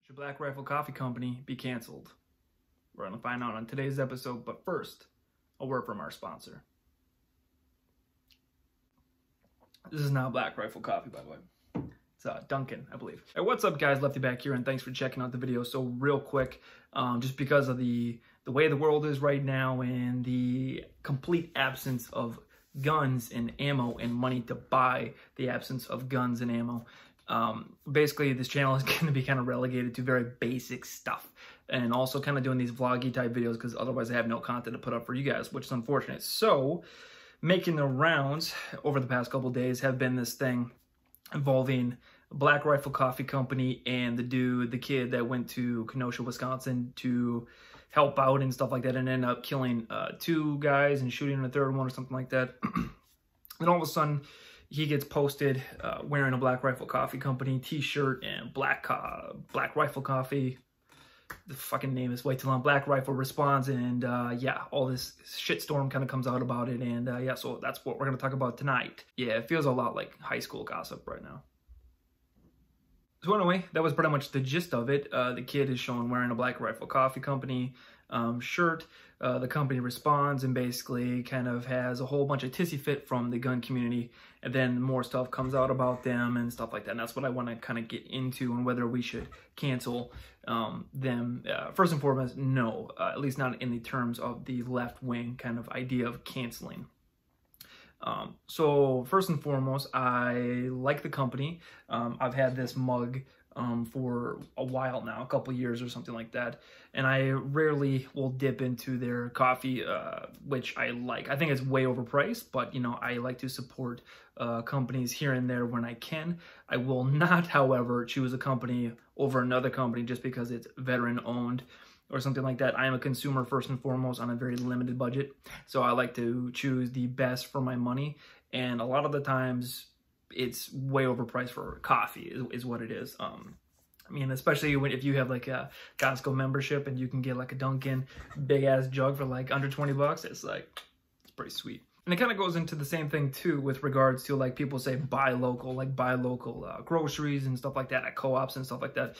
Should Black Rifle Coffee Company be canceled? We're going to find out on today's episode, but first, a word from our sponsor. This is not Black Rifle Coffee, by the way. It's Dunkin', I believe. Hey, what's up, guys? Lefty back here, and thanks for checking out the video. So real quick, just because of the way the world is right now and the complete absence of guns and ammo and money to buy the absence of guns and ammo, basically this channel is going to be kind of relegated to very basic stuff, and also kind of doing these vloggy type videos because otherwise I have no content to put up for you guys, which is unfortunate. So making the rounds over the past couple days have been this thing involving Black Rifle Coffee Company and the kid that went to Kenosha, Wisconsin to help out and stuff like that, and ended up killing two guys and shooting a third one or something like that. And all of a sudden he gets posted wearing a Black Rifle Coffee Company t-shirt and Black Rifle Coffee. The fucking name is way too long. Black Rifle responds, and yeah, all this shitstorm kind of comes out about it, and yeah, so that's what we're going to talk about tonight. Yeah, it feels a lot like high school gossip right now. So anyway, that was pretty much the gist of it. The kid is shown wearing a Black Rifle Coffee Company shirt. The company responds and basically kind of has a whole bunch of tissy fit from the gun community, and then more stuff comes out about them and stuff like that. And that's what I want to kind of get into, and whether we should cancel them. First and foremost, no, at least not in the terms of the left-wing kind of idea of canceling. So first and foremost, I like the company. I've had this mug for a while now, a couple years or something like that, and I rarely will dip into their coffee, which I like. I think it's way overpriced, but you know, I like to support companies here and there when I can. I will not, however, choose a company over another company just because it's veteran owned or something like that. I am a consumer first and foremost on a very limited budget, so I like to choose the best for my money, and a lot of the times it's way overpriced for coffee is what it is. I mean, especially if you have like a Costco membership and you can get like a Dunkin' big ass jug for like under 20 bucks, it's pretty sweet. And it kind of goes into the same thing too with regards to, like, people say buy local, like buy local groceries and stuff like that at co-ops and stuff like that.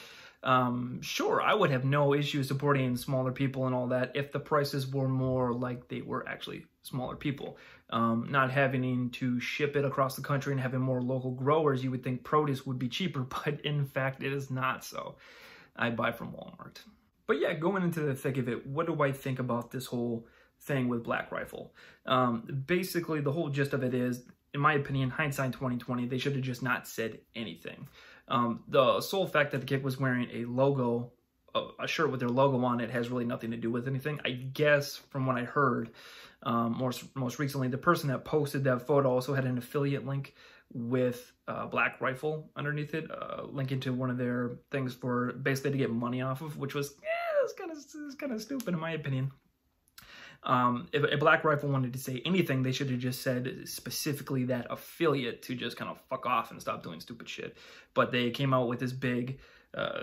Sure, I would have no issue supporting smaller people and all that if the prices were more like they were actually smaller people. Not having to ship it across the country and having more local growers, you would think produce would be cheaper, but in fact it is not so. I buy from Walmart. But yeah, going into the thick of it, what do I think about this whole thing with Black Rifle? Basically, the whole gist of it is, in my opinion, hindsight 2020, they should have just not said anything. The sole fact that the kid was wearing a logo, a shirt with their logo on it, has really nothing to do with anything. I guess from what I heard, most recently, the person that posted that photo also had an affiliate link with Black Rifle underneath it, linking to one of their things for basically to get money off of, which was, it's kind of stupid in my opinion. If Black Rifle wanted to say anything, they should have just said specifically that affiliate to just kind of fuck off and stop doing stupid shit. But they came out with this big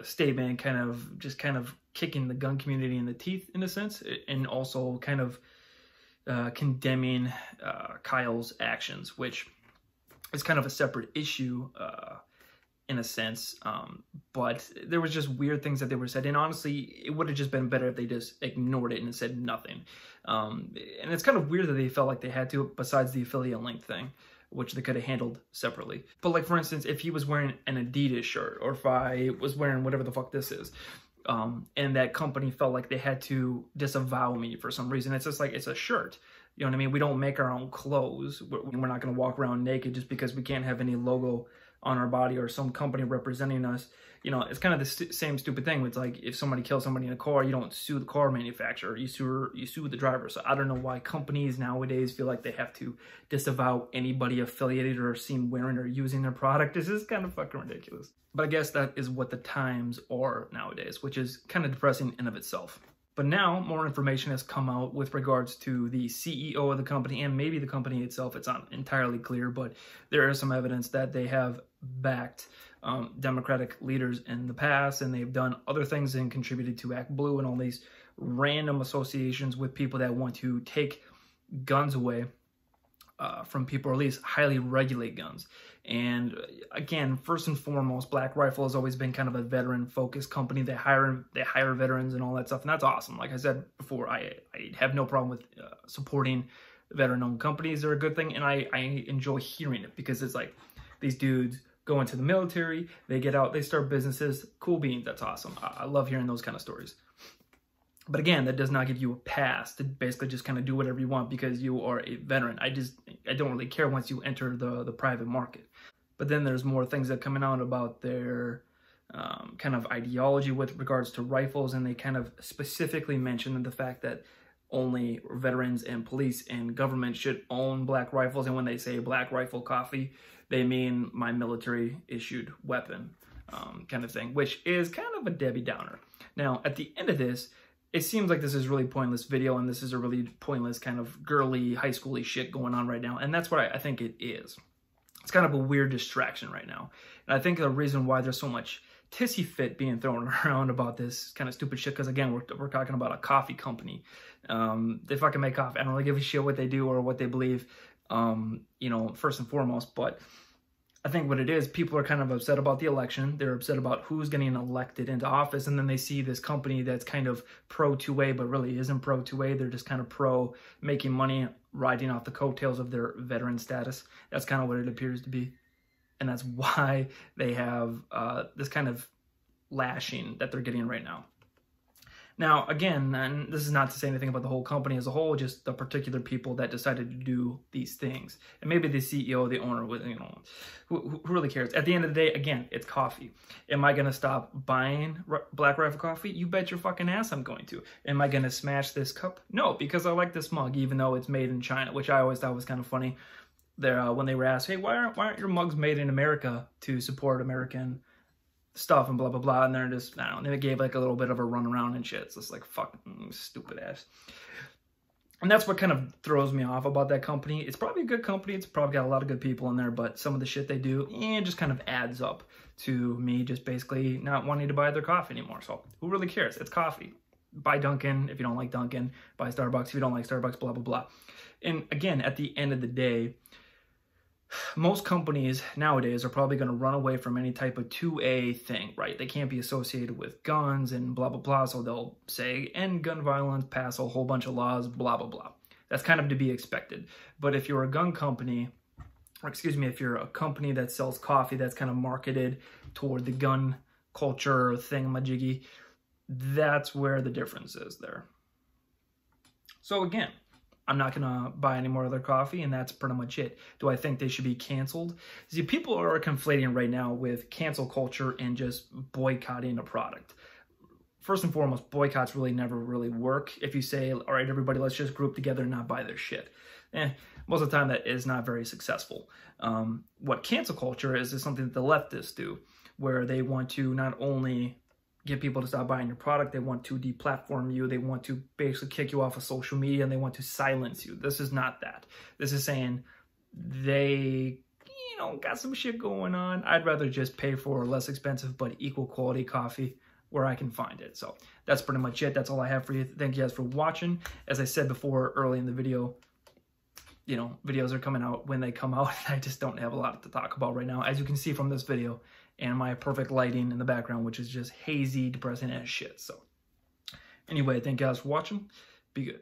statement, kind of kicking the gun community in the teeth in a sense, and also kind of condemning Kyle's actions, which is kind of a separate issue in a sense, but there was just weird things that they were said, and honestly, it would have just been better if they just ignored it and said nothing. And it's kind of weird that they felt like they had to, besides the affiliate link thing, which they could have handled separately. But like, for instance, if he was wearing an Adidas shirt, or if I was wearing whatever the fuck this is, and that company felt like they had to disavow me for some reason, it's just like, it's a shirt. You know what I mean? We don't make our own clothes. We're not going to walk around naked just because we can't have any logo on our body or some company representing us. You know, it's kind of the same stupid thing. It's like, if somebody kills somebody in a car, you don't sue the car manufacturer, you sue the driver. So I don't know why companies nowadays feel like they have to disavow anybody affiliated or seen wearing or using their product. This is kind of fucking ridiculous. But I guess that is what the times are nowadays, which is kind of depressing in of itself. But now more information has come out with regards to the CEO of the company, and maybe the company itself. It's not entirely clear, but there is some evidence that they have backed Democratic leaders in the past, and they've done other things and contributed to Act Blue and all these random associations with people that want to take guns away from people, or at least highly regulate guns. And again, first and foremost, Black Rifle has always been kind of a veteran-focused company. They hire veterans and all that stuff, and that's awesome. Like I said before, I have no problem with supporting veteran-owned companies. They're a good thing, and I enjoy hearing it, because it's like these dudes go into the military, they get out, they start businesses. Cool beans, that's awesome. I love hearing those kind of stories. But again, that does not give you a pass to basically just kind of do whatever you want because you are a veteran. I don't really care once you enter the private market. But then there's more things that coming out about their kind of ideology with regards to rifles, and they kind of specifically mention the fact that only veterans and police and government should own Black Rifles. And when they say Black Rifle Coffee, they mean my military issued weapon kind of thing, which is kind of a Debbie Downer. Now, at the end of this, it seems like this is a really pointless video, and this is a really pointless kind of girly, high schooly shit going on right now. And that's what I think it is. It's kind of a weird distraction right now. And I think the reason why there's so much tissy fit being thrown around about this kind of stupid shit, because again, we're talking about a coffee company. They fucking make coffee. I don't really give a shit what they do or what they believe, you know, first and foremost. But I think what it is, people are kind of upset about the election. They're upset about who's getting elected into office. And then they see this company that's kind of pro 2A, but really isn't pro 2A. They're just kind of pro making money, riding off the coattails of their veteran status. That's kind of what it appears to be. And that's why they have this kind of lashing that they're getting right now. Now, again, and this is not to say anything about the whole company as a whole, just the particular people that decided to do these things. And maybe the CEO, the owner, you know, who really cares? At the end of the day, again, it's coffee. Am I going to stop buying Black Rifle coffee? You bet your fucking ass I'm going to. Am I going to smash this cup? No, because I like this mug, even though it's made in China, which I always thought was kind of funny. There, when they were asked, hey, why aren't your mugs made in America to support American stuff and blah blah blah, and they're just, I don't know, they gave like a little bit of a run around and shit. It's just like fucking stupid ass. And that's what kind of throws me off about that company. It's probably a good company, it's probably got a lot of good people in there, but some of the shit they do, it just kind of adds up to me just basically not wanting to buy their coffee anymore. So who really cares? It's coffee. Buy Dunkin' if you don't like Dunkin', buy Starbucks if you don't like Starbucks, blah blah blah. And again, at the end of the day, most companies nowadays are probably going to run away from any type of 2A thing, right? They can't be associated with guns and blah, blah, blah. So they'll say, end gun violence, pass a whole bunch of laws, blah, blah, blah. That's kind of to be expected. But if you're a gun company, or excuse me, if you're a company that sells coffee that's kind of marketed toward the gun culture thingamajiggy, that's where the difference is there. So again, I'm not going to buy any more of their coffee, and that's pretty much it. Do I think they should be canceled? See, people are conflating right now with cancel culture and just boycotting a product. First and foremost, boycotts really never really work. If you say, all right, everybody, let's just group together and not buy their shit. Most of the time, that is not very successful. What cancel culture is something that the leftists do, where they want to not only get people to stop buying your product, they want to deplatform you, they want to basically kick you off of social media, and they want to silence you. This is not that. This is saying they, you know, got some shit going on. I'd rather just pay for less expensive but equal quality coffee where I can find it. So that's pretty much it. That's all I have for you. Thank you guys for watching. As I said before early in the video, you know, videos are coming out when they come out. I just don't have a lot to talk about right now, as you can see from this video and my perfect lighting in the background, which is just hazy, depressing as shit. So anyway, thank you guys for watching. Be good.